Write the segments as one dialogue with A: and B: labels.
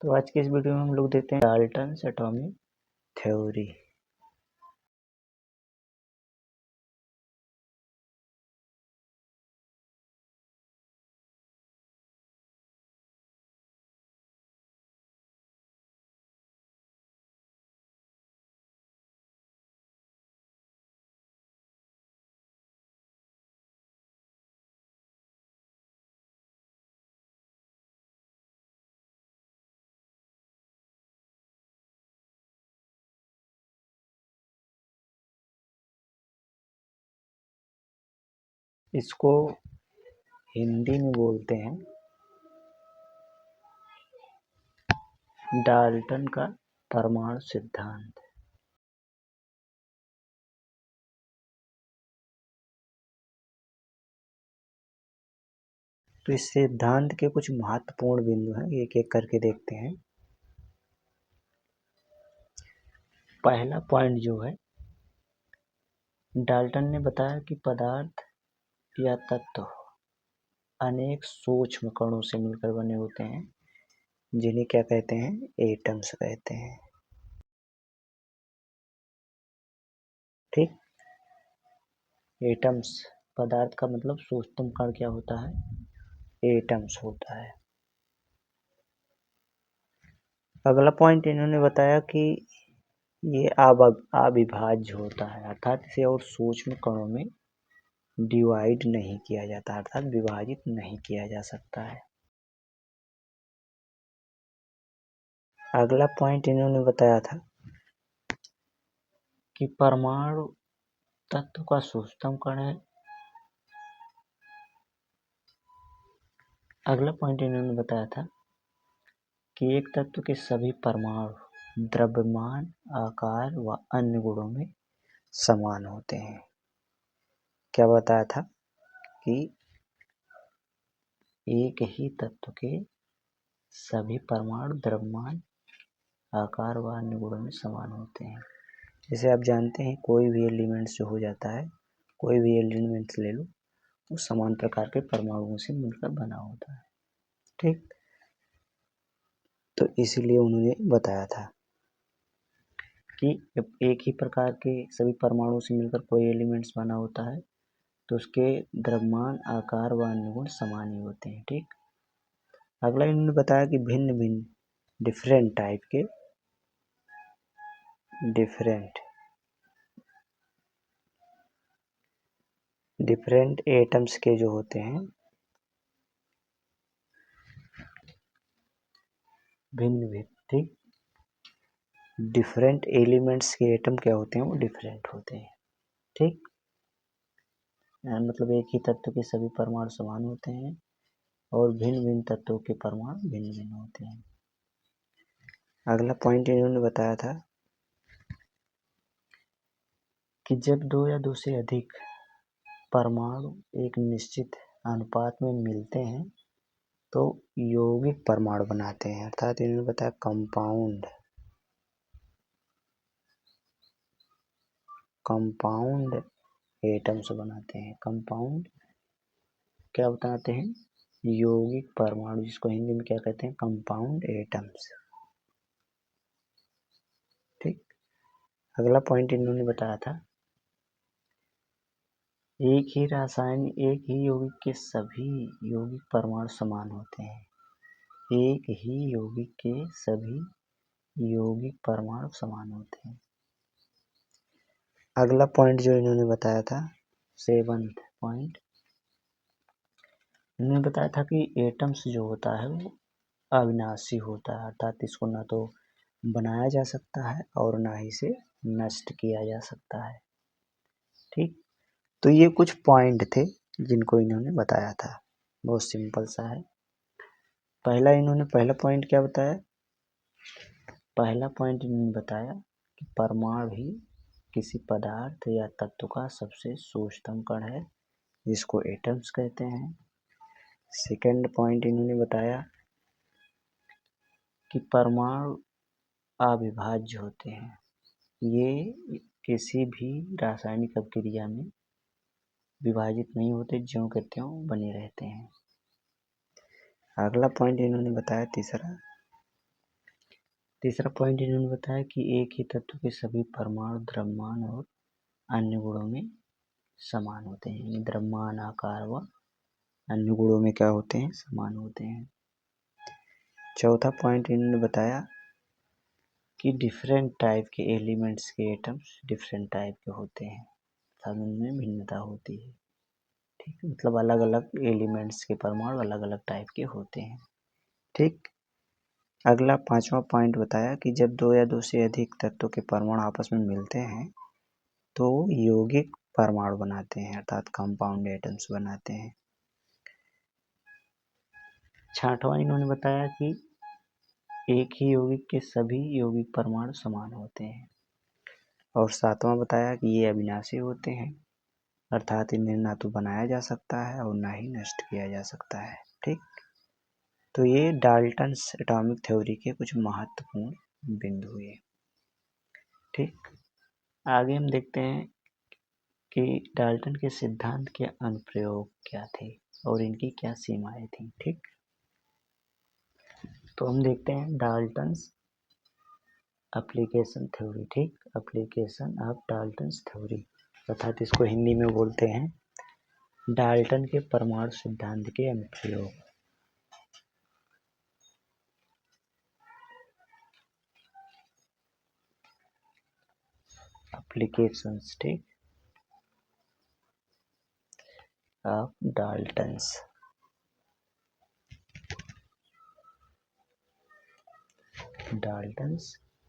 A: तो आज के इस वीडियो में हम लोग देखते हैं डाल्टन्स एटॉमिक थ्योरी। इसको हिंदी में बोलते हैं डाल्टन का परमाणु सिद्धांत। तो इस सिद्धांत के कुछ महत्वपूर्ण बिंदु हैं, एक एक करके देखते हैं। पहला पॉइंट जो है, डाल्टन ने बताया कि पदार्थ या तत्व अनेक सूक्ष्म कणों से मिलकर बने होते हैं, जिन्हें क्या कहते हैं? एटम्स कहते हैं। ठीक, एटम्स पदार्थ का मतलब सूक्ष्मतम कण क्या होता है? एटम्स होता है। अगला पॉइंट इन्होंने बताया कि ये अविभाज्य होता है, अर्थात इसे और सूक्ष्म कणों में डिवाइड नहीं किया जाता, अर्थात विभाजित नहीं किया जा सकता है। अगला पॉइंट इन्होंने बताया था कि परमाणु तत्व का सूक्ष्मतम कण है। अगला पॉइंट इन्होंने बताया था कि एक तत्व के सभी परमाणु द्रव्यमान, आकार व अन्य गुणों में समान होते हैं। क्या बताया था कि एक ही तत्व के सभी परमाणु द्रव्यमान, आकार व अन्य गुणों में समान होते हैं। जैसे आप जानते हैं, कोई भी एलिमेंट्स जो हो जाता है, कोई भी एलिमेंट्स ले लो, वो समान प्रकार के परमाणुओं से मिलकर बना होता है। ठीक, तो इसीलिए उन्होंने बताया था कि जब एक ही प्रकार के सभी परमाणुओं से मिलकर कोई एलिमेंट्स बना होता है तो उसके द्रव्यमान, आकार व अन्य गुण समान ही होते हैं। ठीक, अगला इन्होंने बताया कि भिन्न भिन्न डिफरेंट टाइप के डिफरेंट एटम्स के जो होते हैं, भिन्न भिन्न, ठीक, डिफरेंट एलिमेंट्स के एटम क्या होते हैं? वो डिफरेंट होते हैं। ठीक, मतलब एक ही तत्व के सभी परमाणु समान होते हैं और भिन्न भिन्न तत्वों के परमाणु भिन्न भिन्न होते हैं। अगला पॉइंट इन्होंने बताया था कि जब दो या दो से अधिक परमाणु एक निश्चित अनुपात में मिलते हैं तो यौगिक परमाणु बनाते हैं, अर्थात इन्होंने बताया कंपाउंड एटम्स बनाते हैं। कंपाउंड क्या बताते हैं? यौगिक परमाणु, जिसको हिंदी में क्या कहते हैं? Compound atoms. ठीक, अगला पॉइंट इन्होंने बताया था एक ही यौगिक के सभी यौगिक परमाणु समान होते हैं। एक ही यौगिक के सभी यौगिक परमाणु समान होते हैं। अगला पॉइंट जो इन्होंने बताया था, 7th पॉइंट, इन्होंने बताया था कि एटम्स जो होता है वो अविनाशी होता है, अर्थात इसको ना तो बनाया जा सकता है और ना ही इसे नष्ट किया जा सकता है। ठीक, तो ये कुछ पॉइंट थे जिनको इन्होंने बताया था, बहुत सिंपल सा है। पहला पॉइंट क्या बताया? पहला पॉइंट इन्होंने बताया कि परमाणु ही किसी पदार्थ या तत्व का सबसे सूक्ष्मतम कण है, जिसको एटम्स कहते हैं। सेकंड पॉइंट इन्होंने बताया कि परमाणु अविभाज्य होते हैं, ये किसी भी रासायनिक अभिक्रिया में विभाजित नहीं होते, ज्यों के त्यों बने रहते हैं। अगला पॉइंट इन्होंने बताया तीसरा तीसरा पॉइंट इन्होंने बताया कि एक ही तत्व के सभी परमाणु द्रव्यमान और अन्य गुणों में समान होते हैं, यानी द्रव्यमान, आकार व अन्य गुणों में क्या होते हैं, समान होते हैं। चौथा पॉइंट इन्होंने बताया कि डिफरेंट टाइप के एलिमेंट्स के एटम्स डिफरेंट टाइप के होते हैं, तब उनमें भिन्नता होती है। ठीक, मतलब अलग अलग एलिमेंट्स के परमाणु अलग अलग टाइप के होते हैं। ठीक, अगला पांचवा पॉइंट बताया कि जब दो या दो से अधिक तत्वों के परमाणु आपस में मिलते हैं तो यौगिक परमाणु बनाते हैं, अर्थात कंपाउंड एटम्स बनाते हैं। छठवां इन्होंने बताया कि एक ही यौगिक के सभी यौगिक परमाणु समान होते हैं। और सातवां बताया कि ये अविनाशी होते हैं, अर्थात इन्हें ना तो बनाया जा सकता है और ना ही नष्ट किया जा सकता है। ठीक, तो ये डाल्टन्स एटॉमिक थ्योरी के कुछ महत्वपूर्ण बिंदु हुए। ठीक, आगे हम देखते हैं कि डाल्टन के सिद्धांत के अनुप्रयोग क्या थे और इनकी क्या सीमाएं थी। ठीक, तो हम देखते हैं डाल्टन्स एप्लीकेशन थ्योरी। ठीक, एप्लीकेशन ऑफ डाल्टन्स थ्योरी, अर्थात इसको हिंदी में बोलते हैं डाल्टन के परमाणु सिद्धांत के अनुप्रयोग। एप्लीकेशंस, ठीक, ऑफ डाल्टन्स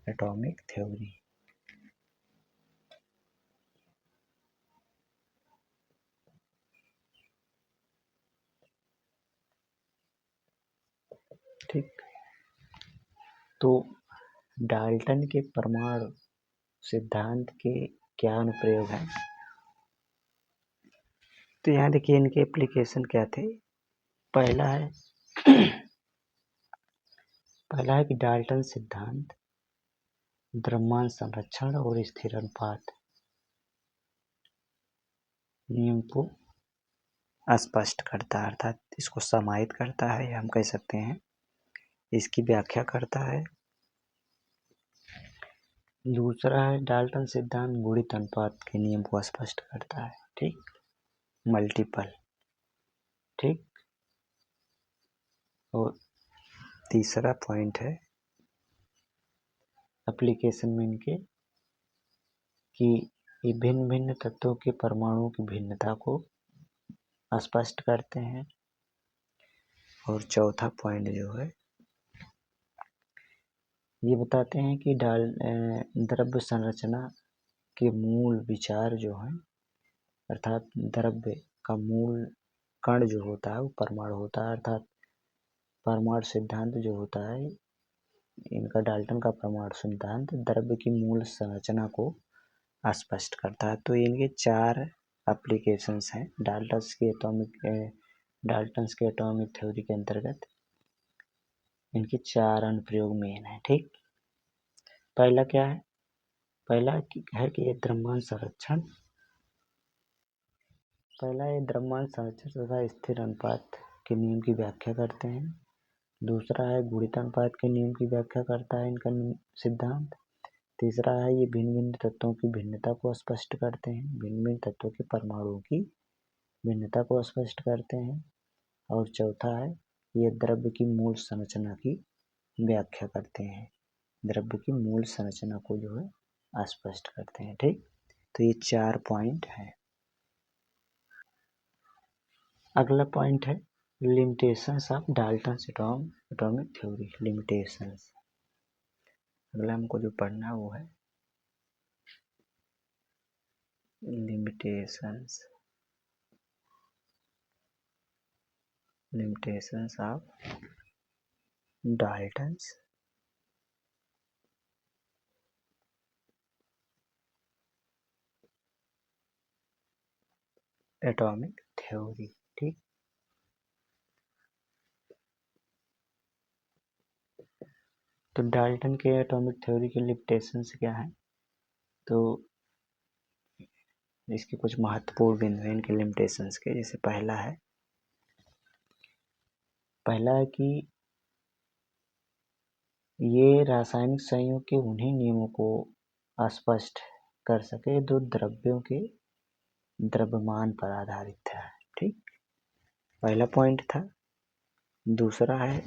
A: एटॉमिक थ्योरी। ठीक, तो डाल्टन के परमाणु सिद्धांत के क्या अनुप्रयोग हैं, तो यहाँ देखिए इनके एप्लीकेशन क्या थे। पहला है कि डाल्टन सिद्धांत द्रव्यमान संरक्षण और स्थिर अनुपात नियम को स्पष्ट करता है, अर्थात इसको समाहित करता है, या हम कह सकते हैं इसकी व्याख्या करता है। दूसरा है डाल्टन सिद्धांत गुणित अनुपात के नियम को स्पष्ट करता है। ठीक, मल्टीपल। ठीक, और तीसरा पॉइंट है एप्लीकेशन में इनके कि ये भिन्न भिन्न तत्वों के परमाणुओं की भिन्नता को स्पष्ट करते हैं। और चौथा पॉइंट जो है ये बताते हैं कि द्रव्य संरचना के मूल विचार जो हैं, अर्थात द्रव्य का मूल कण जो होता है वो परमाणु होता है, अर्थात परमाणु सिद्धांत जो होता है इनका डाल्टन का परमाणु सिद्धांत द्रव्य की मूल संरचना को स्पष्ट करता है। तो इनके चार एप्लीकेशंस हैं डाल्टन्स के एटॉमिक थ्योरी के अंतर्गत। इनके चार अनुप्रयोग मेन है। ठीक, पहला क्या है, पहला है कि ये द्रव्यमान संरक्षण, तथा स्थिर अनुपात के नियम की व्याख्या करते हैं। दूसरा है गुणित अनुपात के नियम की व्याख्या करता है इनका सिद्धांत। तीसरा है ये भिन्न भिन्न तत्वों की भिन्नता को स्पष्ट करते हैं, भिन्न भिन्न तत्वों के परमाणुओं की भिन्नता को स्पष्ट करते हैं। और चौथा है ये द्रव्य की मूल संरचना की व्याख्या करते हैं, द्रव्य की मूल संरचना को जो है स्पष्ट करते हैं। ठीक, तो ये चार पॉइंट हैं। अगला पॉइंट है limitations of Dalton's atomic theory. Limitations, अगला हमको जो पढ़ना है वो है limitations of Dalton's atomic theory. ठीक, तो डाल्टन के एटॉमिक थ्योरी के लिमिटेशंस क्या है, तो इसके कुछ महत्वपूर्ण बिंदु हैं इनके लिमिटेशंस के। जैसे पहला है कि ये रासायनिक संयोग के उन्हीं नियमों को स्पष्ट कर सके जो द्रव्यों के द्रव्यमान पर आधारित है। ठीक, पहला पॉइंट था। दूसरा है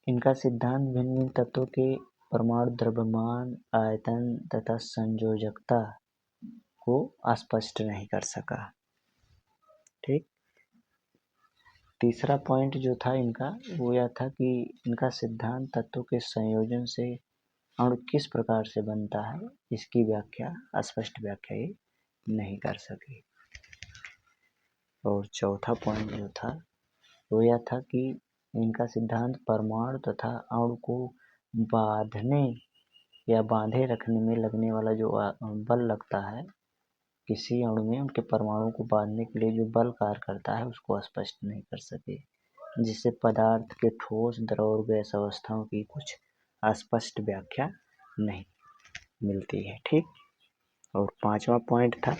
A: इनका सिद्धांत भिन्न भिन्न तत्वों के परमाणु द्रव्यमान, आयतन तथा संयोजकता को स्पष्ट नहीं कर सका। ठीक, तीसरा पॉइंट जो था इनका वो यह था कि इनका सिद्धांत तत्वों के संयोजन से अणु किस प्रकार से बनता है इसकी व्याख्या, स्पष्ट व्याख्या ये नहीं कर सके। और चौथा पॉइंट जो था वो यह था कि इनका सिद्धांत परमाणु तथा अणु को बांधने या बांधे रखने में लगने वाला जो बल लगता है, किसी अणु में उनके परमाणु को बांधने के लिए जो बल कार्य करता है उसको स्पष्ट नहीं कर सके, जिससे पदार्थ के ठोस, द्रव और गैस अवस्थाओं की कुछ स्पष्ट व्याख्या नहीं मिलती है। ठीक, और पांचवा पॉइंट था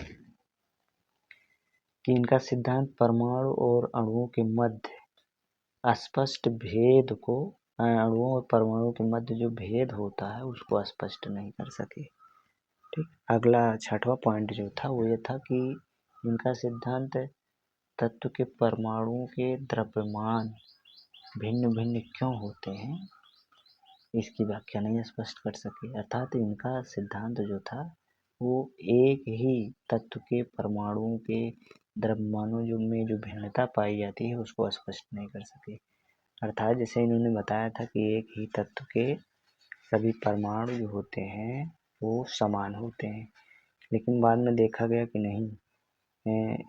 A: कि इनका सिद्धांत परमाणु और अणुओं के मध्य स्पष्ट भेद को, अणुओं और परमाणु के मध्य जो भेद होता है उसको स्पष्ट नहीं कर सके। ठीक, अगला छठवां पॉइंट जो था वो ये था कि इनका सिद्धांत तत्व के परमाणुओं के द्रव्यमान भिन्न भिन्न क्यों होते हैं इसकी व्याख्या नहीं स्पष्ट कर सके। अर्थात इनका सिद्धांत जो था वो एक ही तत्व के परमाणुओं के द्रव्यमानों में जो भिन्नता पाई जाती है उसको स्पष्ट नहीं कर सके। अर्थात जैसे इन्होंने बताया था कि एक ही तत्व के सभी परमाणु जो होते हैं वो समान होते हैं, लेकिन बाद में देखा गया कि नहीं,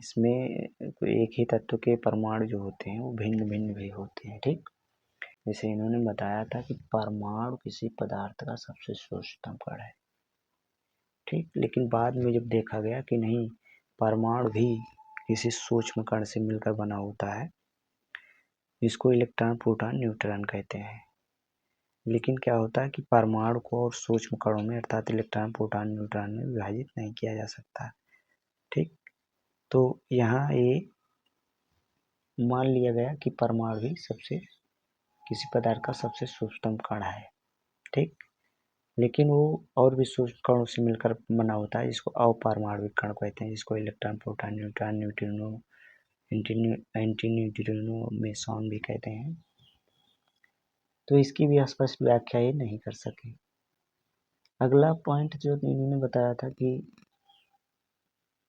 A: इसमें एक ही तत्व के परमाणु जो होते हैं वो भिन्न भिन्न भी होते हैं। ठीक, जैसे इन्होंने बताया था कि परमाणु किसी पदार्थ का सबसे सूक्ष्मतम कण है। ठीक, लेकिन बाद में जब देखा गया कि नहीं, परमाणु भी किसी सूक्ष्म कण से मिलकर बना होता है, इसको इलेक्ट्रॉन, प्रोटॉन, न्यूट्रॉन कहते हैं। लेकिन क्या होता है कि परमाणु को और सूक्ष्म कणों में अर्थात इलेक्ट्रॉन, प्रोटॉन, न्यूट्रॉन में विभाजित नहीं किया जा सकता। ठीक, तो यहाँ ये मान लिया गया कि परमाणु भी सबसे किसी पदार्थ का सबसे सूक्ष्मतम कण है। ठीक, लेकिन वो और भी सूक्ष्म कणों से मिलकर बना होता है जिसको अपारमाणविक कण कहते हैं, जिसको electron, proton, neutron, neutrino, antineutrino, meson भी कहते हैं। तो इसकी भी स्पष्ट व्याख्या ये नहीं कर सके। अगला पॉइंट जो इन्होंने बताया था कि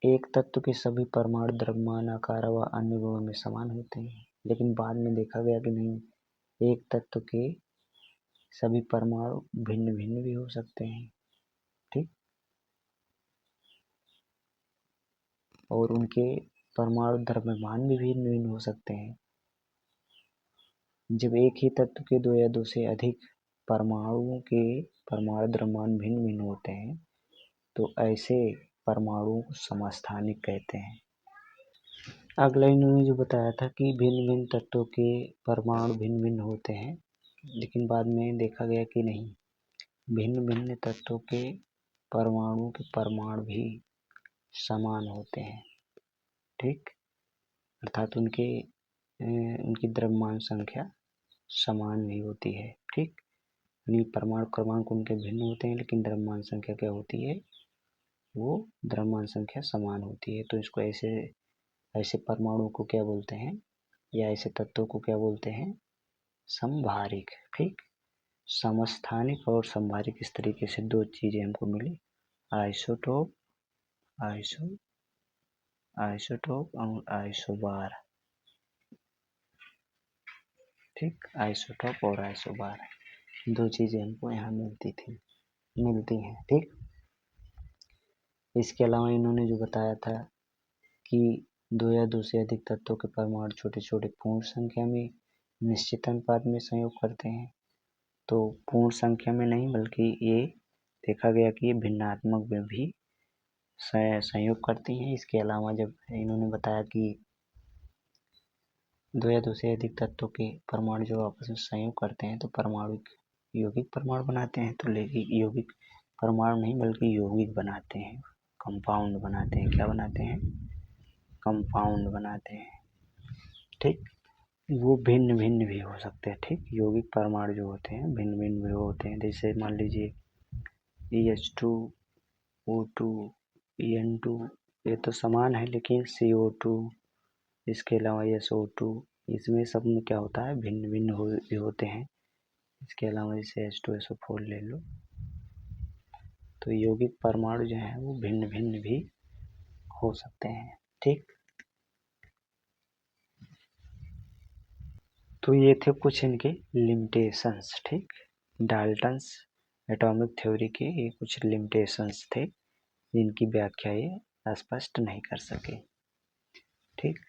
A: एक तत्व के सभी परमाणु द्रव्यमान, आकार व अन्य गुणों में समान होते हैं, लेकिन बाद में देखा गया कि नहीं, एक तत्व के सभी परमाणु भिन्न भिन्न भी हो सकते हैं। ठीक, और उनके परमाणु द्रव्यमान भी भिन्न भिन्न हो सकते हैं। जब एक ही तत्व के दो या दो से अधिक परमाणुओं के परमाणु द्रव्यमान भिन्न भिन्न होते हैं तो ऐसे परमाणुओं को समस्थानिक कहते हैं। अगला इन्होंने जो बताया था कि भिन्न भिन्न तत्वों के परमाणु भिन्न भिन्न होते हैं, लेकिन बाद में देखा गया कि नहीं, भिन्न भिन्न तत्वों के परमाणुओं के परमाणु भी समान होते हैं। ठीक, अर्थात उनकी द्रव्यमान संख्या समान भी होती है। ठीक, परमाणु क्रमांक उनके भिन्न होते हैं लेकिन द्रव्यमान संख्या क्या होती है, वो द्रव्यमान संख्या समान होती है। तो इसको ऐसे परमाणु को क्या बोलते हैं या ऐसे तत्वों को क्या बोलते हैं, समभारिक। ठीक, समस्थानिक और समभारिक इस तरीके से दो चीजें हमको मिली, आइसोटोप और आइसोबार। ठीक, आइसोटोप और आइसोबार दो चीजें हमको यहाँ मिलती हैं। ठीक, इसके अलावा इन्होंने जो बताया था कि दो या दो से अधिक तत्वों के परमाणु छोटे छोटे पूर्ण संख्या में निश्चित अनुपात में संयोग करते हैं। तो पूर्ण संख्या में नहीं बल्कि ये देखा गया कि ये भिन्नात्मक में भी संयोग करती हैं। इसके अलावा जब इन्होंने बताया कि दो या दो से अधिक तत्वों के परमाणु जो आपस में संयोग करते हैं तो परमाणु यौगिक परमाणु बनाते हैं, तो लेकिन यौगिक परमाणु नहीं बल्कि यौगिक बनाते हैं, कंपाउंड बनाते हैं। क्या बनाते हैं, कंपाउंड बनाते हैं। ठीक, वो भिन्न भिन्न भी हो सकते हैं। ठीक, यौगिक परमाणु जो होते हैं भिन्न भिन्न भी होते हैं। जैसे मान लीजिए EH2, O2, En2, ये तो समान है, लेकिन CO2, इसके अलावा SO2, इसमें सब में क्या होता है, भिन्न भिन्न भी होते हैं। इसके अलावा जैसे H2SO4 ले लो, तो यौगिक परमाणु जो हैं वो भिन्न भिन्न भी हो सकते हैं। ठीक, तो ये थे कुछ इनके लिमिटेशंस। ठीक, डाल्टन्स एटॉमिक थ्योरी के ये कुछ लिमिटेशंस थे जिनकी व्याख्या ये स्पष्ट नहीं कर सके। ठीक,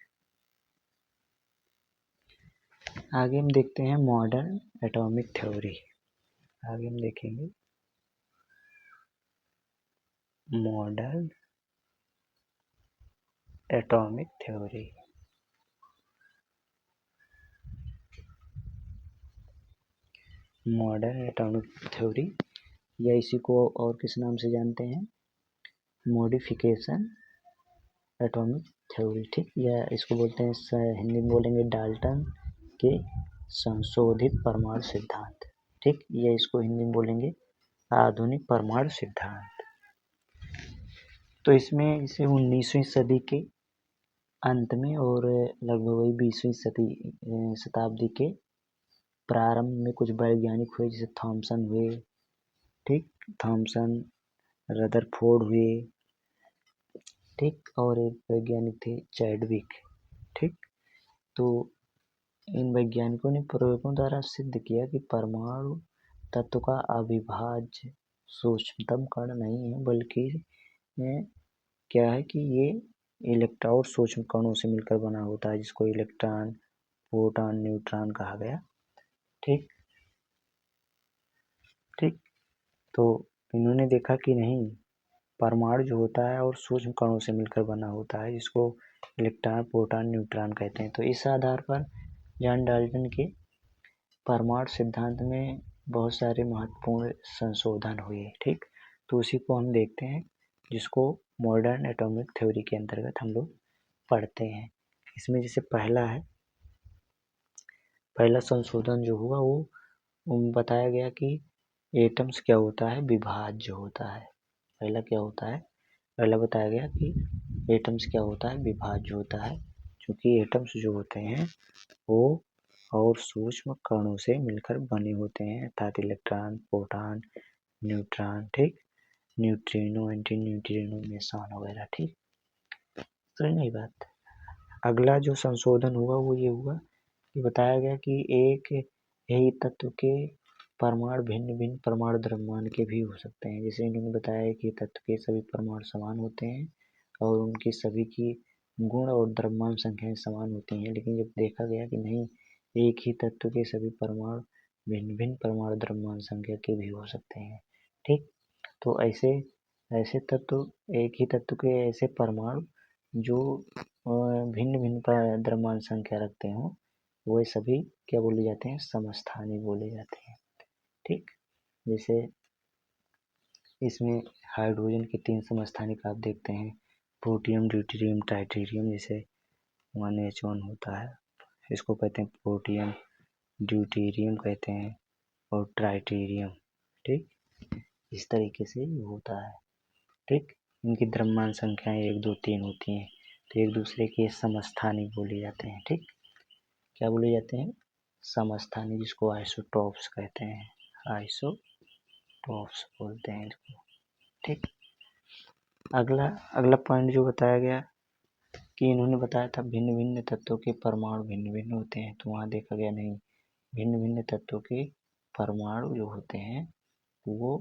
A: आगे हम देखते हैं मॉडर्न एटॉमिक थ्योरी। आगे हम देखेंगे modern atomic theory. Modern atomic theory, या इसी को और किस नाम से जानते हैं, मॉडिफिकेशन एटॉमिक थ्योरी। ठीक, या इसको बोलते हैं, हिंदी में बोलेंगे डाल्टन के संशोधित परमाणु सिद्धांत। ठीक, या इसको हिंदी में बोलेंगे आधुनिक परमाणु सिद्धांत। तो इसमें इसे 19वीं सदी के अंत में और लगभग वही 20वीं शताब्दी के प्रारंभ में कुछ वैज्ञानिक हुए, जैसे थॉमसन हुए। ठीक, थॉमसन, रदरफोर्ड हुए। ठीक, और एक वैज्ञानिक थे चैडविक। ठीक, तो इन वैज्ञानिकों ने प्रयोगों द्वारा सिद्ध किया कि परमाणु तत्व का अविभाज्य सूक्ष्मतम कण नहीं है, बल्कि क्या है कि ये इलेक्ट्रॉन और सूक्ष्म कणों से मिलकर बना होता है, जिसको इलेक्ट्रॉन, प्रोटॉन, न्यूट्रॉन कहा गया। ठीक, ठीक, तो इन्होंने देखा कि नहीं, परमाणु जो होता है और सूक्ष्म कणों से मिलकर बना होता है, जिसको इलेक्ट्रॉन, प्रोटॉन, न्यूट्रॉन कहते हैं। तो इस आधार पर जॉन डाल्टन के परमाणु सिद्धांत में बहुत सारे महत्वपूर्ण संशोधन हुए। ठीक, तो उसी को हम देखते हैं, जिसको मॉडर्न एटॉमिक थ्योरी के अंतर्गत हम लोग पढ़ते हैं। इसमें जैसे पहला संशोधन जो हुआ वो बताया गया कि एटम्स क्या होता है, विभाज्य होता है। पहला क्या होता है, पहला बताया गया कि एटम्स क्या होता है, विभाज्य होता है, क्योंकि एटम्स जो होते हैं वो और सूक्ष्म कणों से मिलकर बने होते हैं, अर्थात इलेक्ट्रॉन, प्रोटॉन, न्यूट्रॉन। ठीक, न्यूट्रिनो, एंटी न्यूट्रिनो, मेसॉन वगैरह। ठीक, समझ नहीं बात। अगला जो संशोधन हुआ वो ये हुआ कि बताया गया कि एक यही तत्व के परमाणु भिन्न भिन्न परमाणु द्रव्यमान के भी हो सकते हैं। जैसे इन्होंने बताया कि तत्व के सभी परमाणु समान होते हैं और उनकी सभी की गुण और द्रव्यमान संख्याएं समान होती हैं, लेकिन जब देखा गया कि नहीं, एक ही तत्व के सभी परमाणु भिन्न भिन्न परमाणु द्रव्यमान संख्या के भी हो सकते हैं। ठीक, तो ऐसे ऐसे तत्व, एक ही तत्व के ऐसे परमाणु जो भिन्न भिन्न द्रव्यमान संख्या रखते हों, वो सभी क्या बोले जाते हैं, समस्थानिक बोले जाते हैं। ठीक, जैसे इसमें हाइड्रोजन के 3 समस्थानिक आप देखते हैं, प्रोटियम, ड्यूटेरियम, ट्राइटेरियम। जैसे 1H1 होता है, इसको कहते हैं प्रोटियम, ड्यूटेरियम कहते हैं, और ट्राइटेरियम। ठीक, इस तरीके से ये होता है। ठीक, इनकी द्रव्यमान संख्याएं 1, 2, 3 होती हैं, तो एक दूसरे के समस्थानिक बोले जाते हैं। ठीक, क्या बोले जाते हैं, समस्थानिक, जिसको आइसोटॉप्स कहते हैं, आइसोटॉप्स बोलते हैं इसको। ठीक, अगला पॉइंट जो बताया गया कि इन्होंने बताया था भिन्न भिन्न तत्वों के परमाणु भिन्न भिन्न होते हैं, तो वहाँ देखा गया नहीं, भिन्न भिन्न तत्वों के परमाणु जो होते हैं वो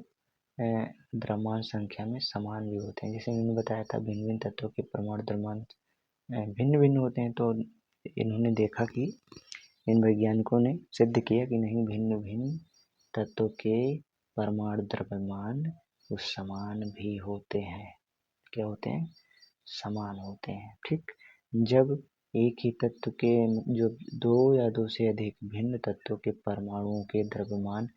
A: द्रव्यमान संख्या में समान भी होते हैं। जैसे इन्होंने बताया था भिन्न भिन्न तत्वों के परमाणु द्रव्यमान भिन्न भिन्न होते हैं, तो इन्होंने देखा कि इन वैज्ञानिकों ने सिद्ध किया कि नहीं, भिन्न भिन्न तत्वों के परमाणु द्रव्यमान वो समान भी होते हैं। क्या होते हैं, समान होते हैं। ठीक, जब एक ही तत्व के जो 2 या 2 से अधिक भिन्न तत्वों के परमाणुओं के द्रव्यमान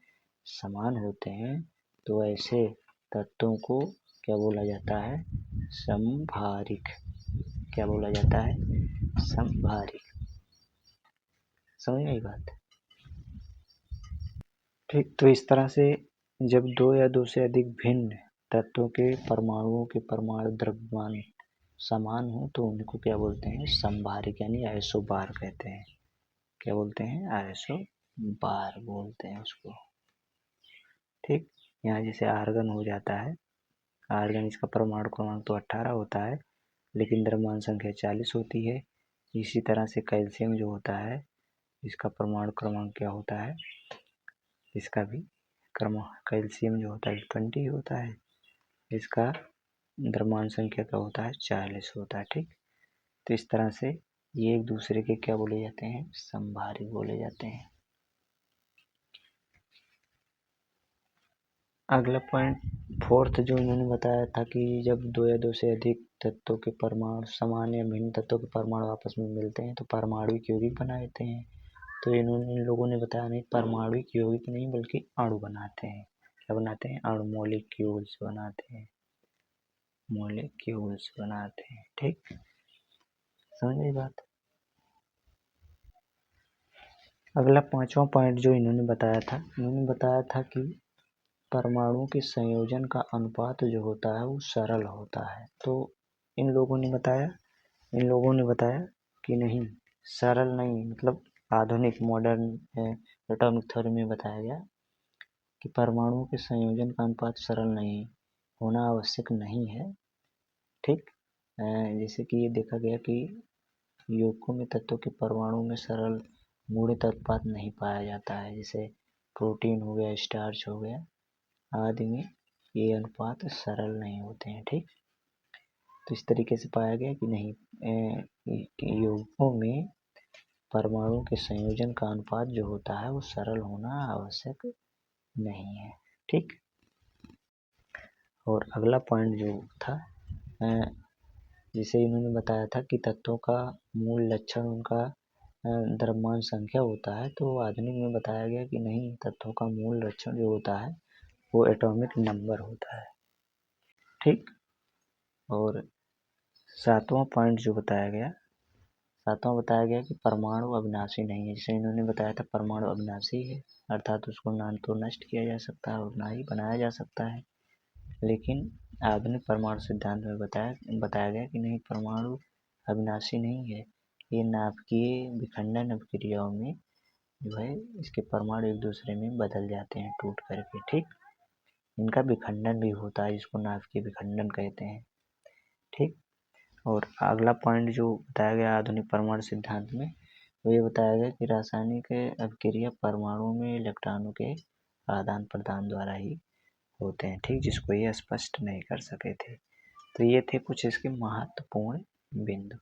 A: समान होते हैं, तो ऐसे तत्वों को क्या बोला जाता है, समभारिक। क्या बोला जाता है, समभारिक। समझ में आई बात? ठीक, तो इस तरह से जब दो या दो से अधिक भिन्न तत्वों के परमाणुओं के परमाणु द्रव्यमान समान हो तो उनको क्या बोलते हैं, समभारिक यानी आइसोबार कहते हैं। क्या बोलते हैं, आइसोबार बोलते हैं उसको। ठीक, यहाँ जैसे आर्गन हो जाता है, आर्गन इसका परमाणु क्रमांक तो 18 होता है लेकिन द्रव्यमान संख्या 40 होती है। इसी तरह से कैल्शियम जो होता है इसका परमाणु क्रमांक क्या होता है, इसका भी कैल्शियम जो होता है 20 होता है, इसका द्रव्यमान संख्या का होता है 40 होता है। ठीक, तो इस तरह से ये एक दूसरे के क्या बोले जाते हैं, समभारी बोले जाते हैं। अगला पॉइंट फोर्थ जो इन्होंने बताया था कि जब दो या दो से अधिक तत्वों के परमाणु समान या भिन्न तत्वों के परमाणु आपस में मिलते हैं तो परमाणुिक यौगिक बनाते हैं। तो इन लोगों ने बताया नहीं, परमाणुिक यौगिक नहीं बल्कि अणु बनाते हैं। क्या बनाते हैं, अणु, मॉलिक्यूल्स बनाते हैं, मॉलिक्यूल्स बनाते हैं। ठीक, समझ गई बात। अगला पांचवा पॉइंट जो इन्होंने बताया था कि परमाणुओं के संयोजन का अनुपात जो होता है वो सरल होता है। तो इन लोगों ने बताया कि नहीं, सरल नहीं, मतलब आधुनिक मॉडर्न एटॉमिक थ्योरी में बताया गया कि परमाणुओं के संयोजन का अनुपात सरल नहीं होना आवश्यक नहीं है। ठीक, जैसे कि ये देखा गया कि यौगिकों में तत्वों के परमाणु में सरल मूढ़ित अनुपात नहीं पाया जाता है। जैसे प्रोटीन हो गया, स्टार्च हो गया आदि में ये अनुपात सरल नहीं होते हैं। ठीक, तो इस तरीके से पाया गया कि नहीं, यौगिकों में परमाणु के संयोजन का अनुपात जो होता है वो सरल होना आवश्यक नहीं है। ठीक, और अगला पॉइंट जो था जिसे इन्होंने बताया था कि तत्वों का मूल लक्षण उनका द्रव्यमान संख्या होता है, तो आधुनिक में बताया गया कि नहीं, तत्वों का मूल लक्षण जो होता है वो एटॉमिक नंबर होता है। ठीक, और सातवां पॉइंट जो बताया गया कि परमाणु अविनाशी नहीं है। जैसे इन्होंने बताया था परमाणु अविनाशी है, अर्थात उसको ना तो नष्ट किया जा सकता है और ना ही बनाया जा सकता है। लेकिन आधुनिक परमाणु सिद्धांत में बताया गया कि नहीं, परमाणु अविनाशी नहीं है, ये नाभिकीय विखंडन अभिक्रियाओं में जो है इसके परमाणु एक दूसरे में बदल जाते हैं टूट करके। ठीक, इनका विखंडन भी होता है जिसको नाभिकीय विखंडन कहते हैं। ठीक, और अगला पॉइंट जो बताया गया आधुनिक परमाणु सिद्धांत में वो ये बताया गया कि रासायनिक अभिक्रिया परमाणुओं में इलेक्ट्रॉनों के आदान प्रदान द्वारा ही होते हैं। ठीक, जिसको ये स्पष्ट नहीं कर सके थे। तो ये थे कुछ इसके महत्वपूर्ण बिंदु।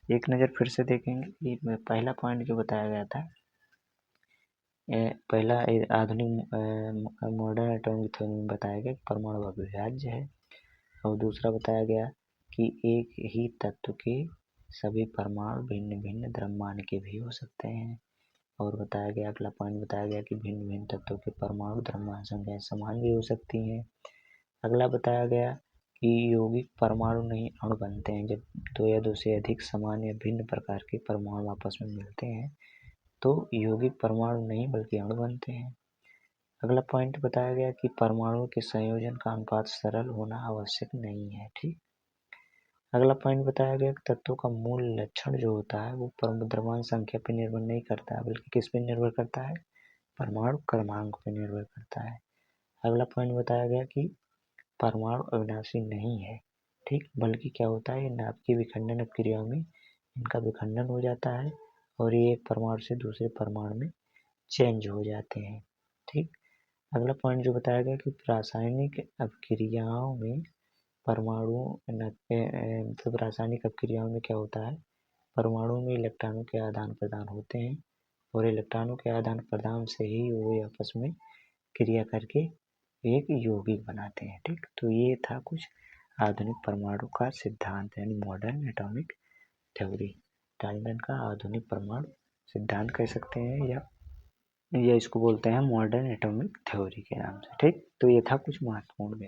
A: एक नज़र फिर से देखेंगे। पहला पॉइंट जो बताया गया था, पहला आधुनिक मॉडर्न एटॉमिक थ्योरी में बताया गया कि परमाणु अविभाज्य है, और दूसरा बताया गया कि एक ही तत्व के सभी परमाणु भिन्न भिन्न द्रव्यमान के भी हो सकते हैं, और बताया गया अगला पॉइंट बताया गया कि भिन्न भिन्न तत्वों के परमाणु द्रव्यमान संख्या समान भी हो सकती हैं। अगला बताया गया कि यौगिक परमाणु नहीं अणु बनते हैं। जब दो या दो से अधिक समान या भिन्न प्रकार के परमाणु आपस में मिलते हैं तो यौगिक परमाणु नहीं बल्कि अणु बनते हैं। अगला पॉइंट बताया गया कि परमाणुओं के संयोजन का अनुपात सरल होना आवश्यक नहीं है। ठीक, अगला पॉइंट बताया गया कि तत्वों का मूल लक्षण जो होता है वो द्रव्यमान संख्या पर निर्भर नहीं करता है बल्कि किस पर निर्भर करता है, परमाणु क्रमांक पर निर्भर करता है। अगला पॉइंट बताया गया कि परमाणु अविनाशी नहीं है। ठीक, बल्कि क्या होता है, नाभिकीय विखंडन अभिक्रियाओं में इनका विखंडन हो जाता है और ये एक परमाणु से दूसरे परमाणु में चेंज हो जाते हैं। ठीक, अगला पॉइंट जो बताया गया कि रासायनिक अभिक्रियाओं में मतलब रासायनिक अभिक्रियाओं में क्या होता है, परमाणुओं में इलेक्ट्रॉनों के आदान प्रदान होते हैं और इलेक्ट्रॉनों के आदान प्रदान से ही वो आपस में क्रिया करके एक यौगिक बनाते हैं। ठीक, तो ये था कुछ आधुनिक परमाणु का सिद्धांत यानी मॉडर्न एटॉमिक थ्योरी। डाल्टन का आधुनिक परमाणु सिद्धांत कह सकते हैं या इसको बोलते हैं मॉडर्न एटॉमिक थ्योरी के नाम से। ठीक, तो ये था कुछ महत्वपूर्ण